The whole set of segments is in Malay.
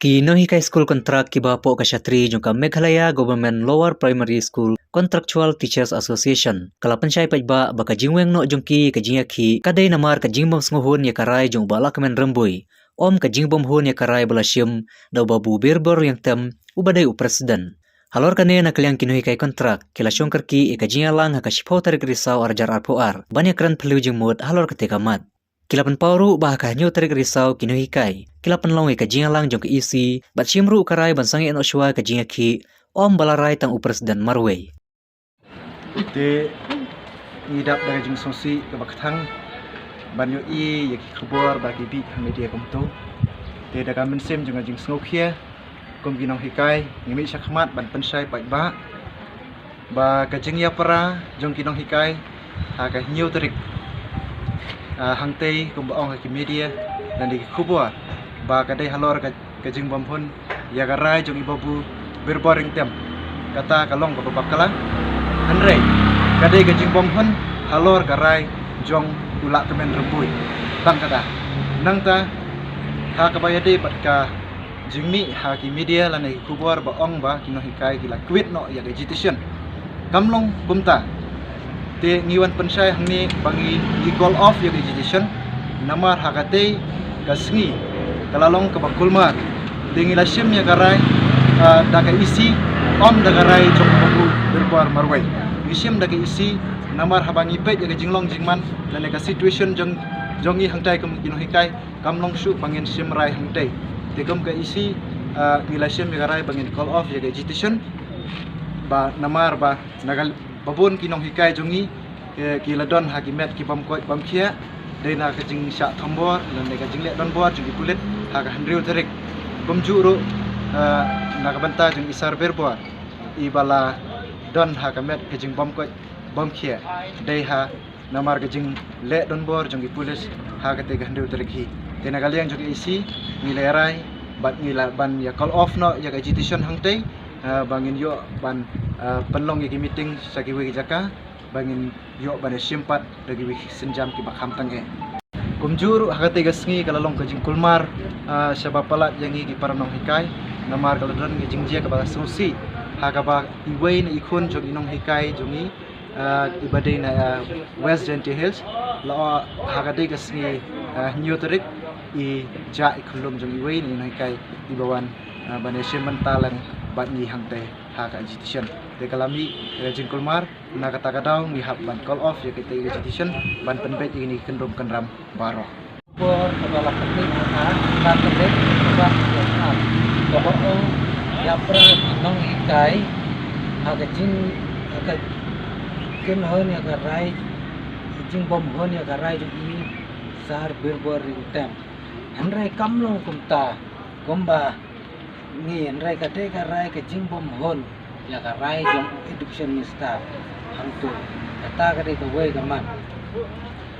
Kinohikai School Kontrak Kibapo Kashatri jungka Meghalaya Government Lower Primary School Contractual Teachers Association. Kala pensyai pajba baka jingweng no jungki kajingaki kadai namar kajingbom snguhun ya karai jung bala kemen rembui. Om kajingbom hun ya karai balasyum daw babu berbor yang tem ubadai u presiden. Halor kane na kaliang kinohikai kontrak kila syongkerki ikajingalang hakashipau tarik risau arjar arpuar. Banyak keren pelu jengmut halor ketika mat. Kilapan pauru bah kahnyo tarik risau kinohikai. Kilapan long ikajingalang jong ke isi bat shimru karai bansang eno shwa kajingaki om balarai tang u presiden marwei. Te ngidap dari jeng sosi ke baktang banyo i yaki khobor bagi bi media komto. Te daga mensem jeng jeng snokia kom ginong hikai ngimi syakmat ban pensai ba kajing ya para jong kinong hikai ha ka new tarik hangtei kom baong ki media dan di khobor ba kadai halor kajing bompon ya garai jong ibabu berboring tem kata kalong ke babakala Andre, kadai kajing bompon halor garai jong ulak kemen rebui tang kata nang ta ha kabayade bat ka jingmi ha ki media lan ki khobor ba ong ba kino hikai gila quit no ya agitation kamlong kumta te ngiwan pensai hangni bangi di call off ya agitation namar hakate kasngi kalalong ke bakulmar dingi lasim ya garai daga isi om daga rai jong babu berbuar marwai isim daga isi namar habangi pet ya jinglong jingman lan ka situation jongi hangtai kum kino hikai kamlong su bangin sim rai hangtai tegom ka isi ngilasim ya garai bangin call off ya agitation ba namar ba nagal babun kinong hikai jongi kiladon hakimet ki bamkoi bamkhia dena ka jing sya thambor lan ka jing le don bor jing kulit ha ka handriu tarik bumjuro nakabanta jing isar berbor ibala don ha ka met ka jing bamkoi bamkhia dei ha namar ka jing le don bor jing pulis ha ka te ka handriu tarik hi dena kaliang jing isi nilerai bat ngila ban ya call off no ya agitation hangtei bangin yo ban penlong ki meeting sakiwi jaka bangin yo ban simpat dagi wi senjam ki bakham tange kumjur hakate gasngi kalalong ka jing kulmar sabab palat yang gi paranong hikai namar kaladon gi jingjia ka ba sosi hakaba iwei na ikun jong inong hikai jongi ibadai na West Gentle Hills la hakate gasngi nyoterik i ja ikulum jong iwei ni hikai ibawan banesim mentalan bat ni hangte ha ka agitation de kalami rejin kulmar na kata kadau mi hab ban call off ya kita agitation ban penbet ini kendrum kenram baro por kepala penting ha ka pendek ba ya bahwa ya pra nong ikai aga jin aga ken hon ya garai jing bom hon ya garai ju i sar berbor tem andrai kamlong kumta gomba ni andrai kate garai ke jing bom hon ya karai jong education minister hantu kata kade ko wei gaman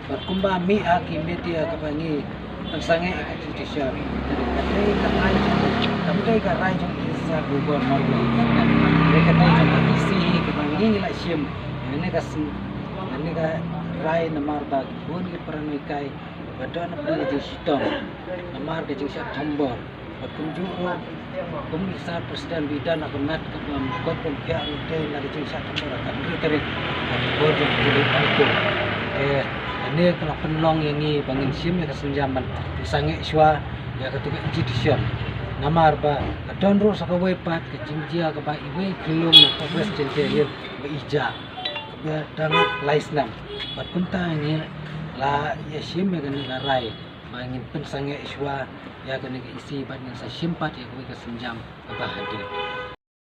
berkumba mi aki media kapangi pensange education jadi kate karai jong isa gubernur marwai mereka kate jong isi kapangi la sim ini ka rai namar bag bun ki peranoi kai badan apa di sistem namar ke jing September berkunjung Komisar Presiden Bidan akan mat ke dalam kotong pihak hotel dari jengsa tempat akan diterik bodoh jadi itu ini kalau penlong yang ini bangin sim ya kesenjaman sange iswa ya ketika agitation nama arba don ro saka wepat ke jingjia ke ba iwe kelum ke Presiden Tehir be ija ke dan laisnam bat kunta ini la ya sim ya kan rai bangin pensange iswa ya kena isi banyak sa simpat ya kuwi kesenjam ke bahagia